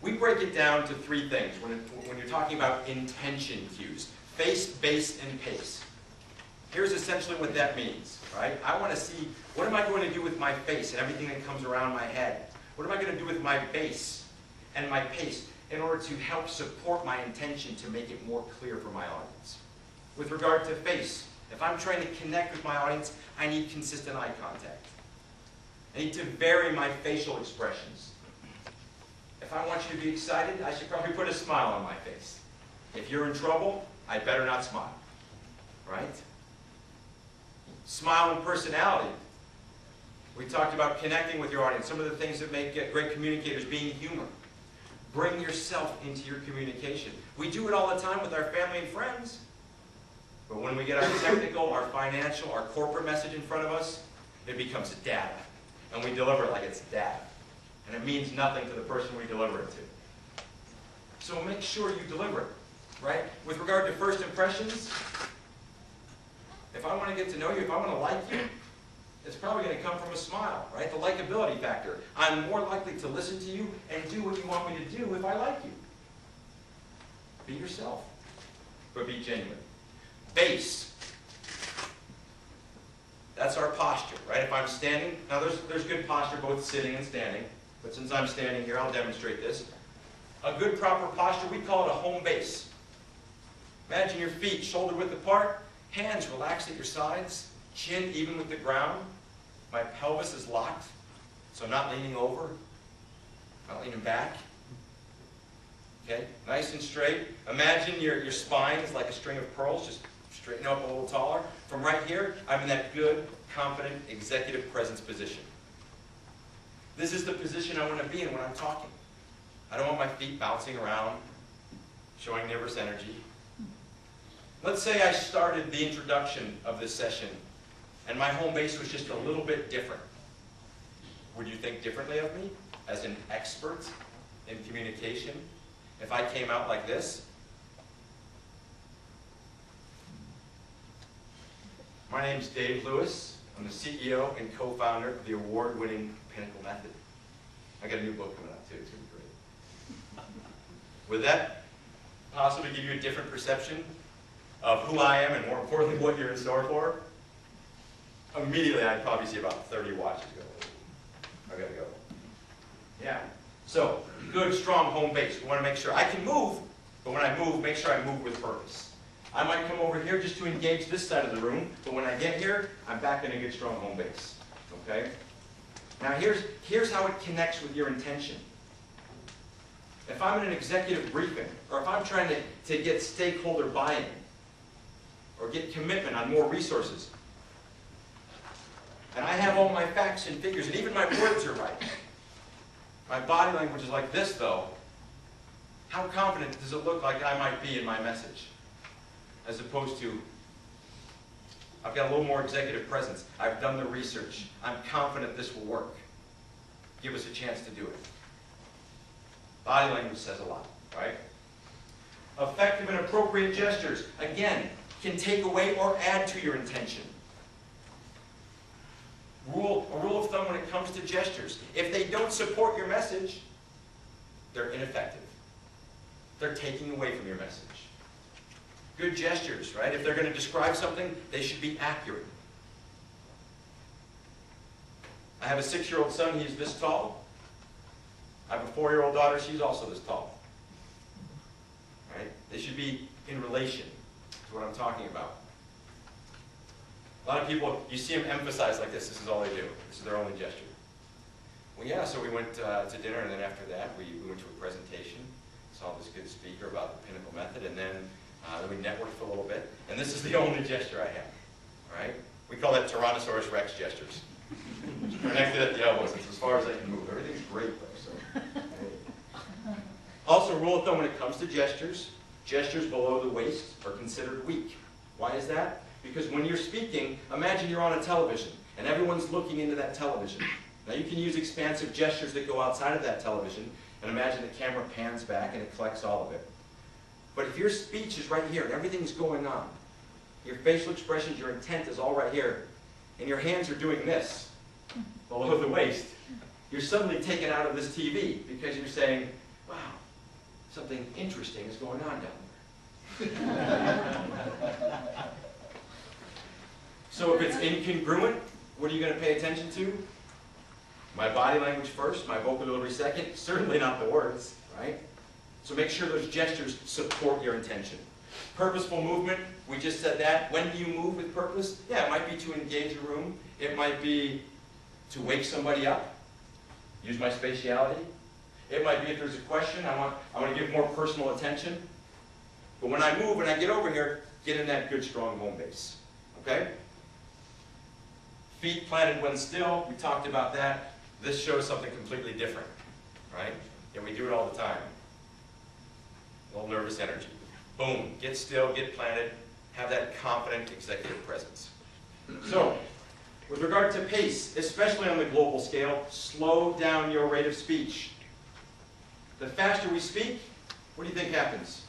We break it down to three things when you're talking about intention cues: face, base, and pace. Here's essentially what that means, right? I want to see, what am I going to do with my face and everything that comes around my head? What am I going to do with my base and my pace in order to help support my intention to make it more clear for my audience? With regard to face, if I'm trying to connect with my audience, I need consistent eye contact. I need to vary my facial expressions. If I want you to be excited, I should probably put a smile on my face. If you're in trouble, I better not smile, right? Smile and personality. We talked about connecting with your audience. Some of the things that make great communicators: being humor. Bring yourself into your communication. We do it all the time with our family and friends. But when we get our technical, our financial, our corporate message in front of us, it becomes data. And we deliver it like it's data. And it means nothing to the person we deliver it to. So make sure you deliver it, right? With regard to first impressions, if I want to get to know you, if I want to like you, it's probably going to come from a smile, right? The likability factor. I'm more likely to listen to you and do what you want me to do if I like you. Be yourself, but be genuine. Base. That's our posture, right? If I'm standing, now there's good posture both sitting and standing, but since I'm standing here, I'll demonstrate this. A good proper posture, we call it a home base. Imagine your feet shoulder width apart, hands relaxed at your sides, chin even with the ground. My pelvis is locked, so I'm not leaning over, not leaning back. Okay, nice and straight. Imagine your spine is like a string of pearls, just straighten up a little taller. From right here, I'm in that good, confident, executive presence position. This is the position I want to be in when I'm talking. I don't want my feet bouncing around, showing nervous energy. Let's say I started the introduction of this session and my home base was just a little bit different. Would you think differently of me as an expert in communication if I came out like this? My name's Dave Lewis. I'm the CEO and co-founder of the award-winning Pinnacle Method. I got a new book coming out too. It's going to be great. Would that possibly give you a different perception of who I am and, more importantly, what you're in store for? Immediately, I'd probably see about 30 watches go. I gotta go. Yeah. So, good, strong home base. We want to make sure I can move, but when I move, make sure I move with purpose. I might come over here just to engage this side of the room, but when I get here, I'm back in a good, strong home base. Okay? Now, here's how it connects with your intention. If I'm in an executive briefing, or if I'm trying to get stakeholder buy-in, or get commitment on more resources, and I have all my facts and figures, and even my words are right. My body language is like this, though. How confident does it look like I might be in my message? As opposed to, I've got a little more executive presence. I've done the research. I'm confident this will work. Give us a chance to do it. Body language says a lot, right? Effective and appropriate gestures, again, can take away or add to your intention. A rule of thumb when it comes to gestures: if they don't support your message, they're ineffective. They're taking away from your message. Good gestures, right? If they're going to describe something, they should be accurate. I have a 6-year-old son, he's this tall. I have a 4-year-old daughter, she's also this tall. Right? They should be in relation to what I'm talking about. A lot of people, you see them emphasize like this is all they do. This is their only gesture. Well, yeah, so we went to dinner, and then after that, we went to a presentation, saw this good speaker about the Pinnacle Method, and then we networked for a little bit, and this is the only gesture I have, right? We call that Tyrannosaurus Rex gestures. Connected at the elbows, it's as far as I can move. Everything's great, though, so. Also, rule of thumb when it comes to gestures, gestures below the waist are considered weak. Why is that? Because when you're speaking, imagine you're on a television, and everyone's looking into that television. Now you can use expansive gestures that go outside of that television, and imagine the camera pans back and it collects all of it. But if your speech is right here, and everything's going on, your facial expressions, your intent is all right here, and your hands are doing this, below the waist, you're suddenly taken out of this TV, because you're saying, wow, something interesting is going on down there. So if it's incongruent, what are you going to pay attention to? My body language first, my vocal delivery second, certainly not the words, right? So make sure those gestures support your intention. Purposeful movement, we just said that. When do you move with purpose? Yeah, it might be to engage a room. It might be to wake somebody up. Use my spatiality. It might be if there's a question, I want to give more personal attention. But when I move, when I get over here, get in that good, strong home base. Okay? Feet planted when still, we talked about that. This shows something completely different, right? And we do it all the time. A little nervous energy. Boom, get still, get planted, have that confident executive presence. So, with regard to pace, especially on the global scale, slow down your rate of speech. The faster we speak, what do you think happens?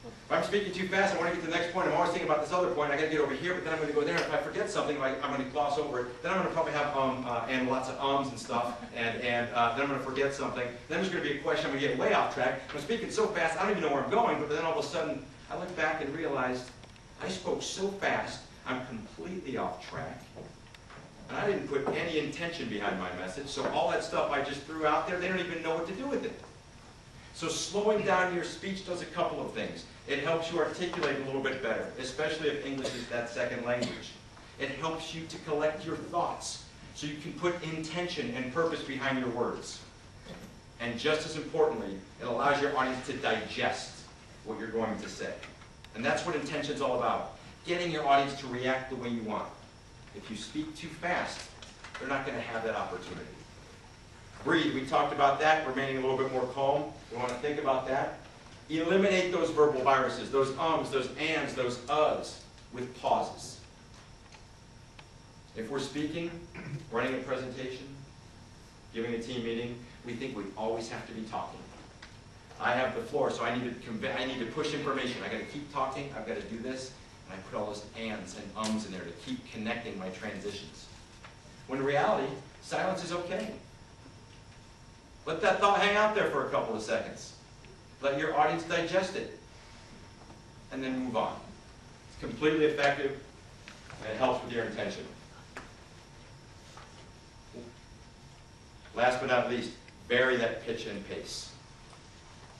If I'm speaking too fast, I want to get to the next point. I'm always thinking about this other point. I got to get over here, but then I'm going to go there. If I forget something, like I'm going to gloss over it. Then I'm going to probably have and lots of ums and stuff, and then I'm going to forget something. Then there's going to be a question. I'm going to get way off track. I'm speaking so fast, I don't even know where I'm going. But then all of a sudden, I look back and realized I spoke so fast, I'm completely off track, and I didn't put any intention behind my message. So all that stuff I just threw out there, they don't even know what to do with it. So slowing down your speech does a couple of things. It helps you articulate a little bit better, especially if English is that second language. It helps you to collect your thoughts so you can put intention and purpose behind your words. And just as importantly, it allows your audience to digest what you're going to say. And that's what intention is all about, getting your audience to react the way you want. If you speak too fast, they're not going to have that opportunity. Breathe, we talked about that, remaining a little bit more calm. We want to think about that. Eliminate those verbal viruses, those ums, those ands, those uhs, with pauses. If we're speaking, running a presentation, giving a team meeting, we think we always have to be talking. I have the floor, so I need to convey, I need to push information. I've got to keep talking, I've got to do this, and I put all those ands and ums in there to keep connecting my transitions. When in reality, silence is okay. Let that thought hang out there for a couple of seconds. Let your audience digest it, and then move on. It's completely effective, and it helps with your intention. Last but not least, vary that pitch and pace.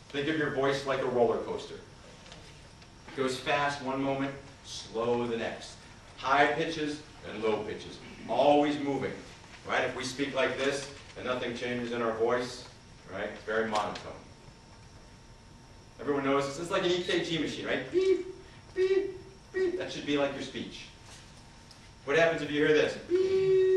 Think of your voice like a roller coaster. It goes fast one moment, slow the next. High pitches and low pitches, always moving. Right? If we speak like this and nothing changes in our voice, right? It's very monotone. Everyone knows this is like an EKG machine, right? Beep, beep, beep. That should be like your speech. What happens if you hear this? Beep.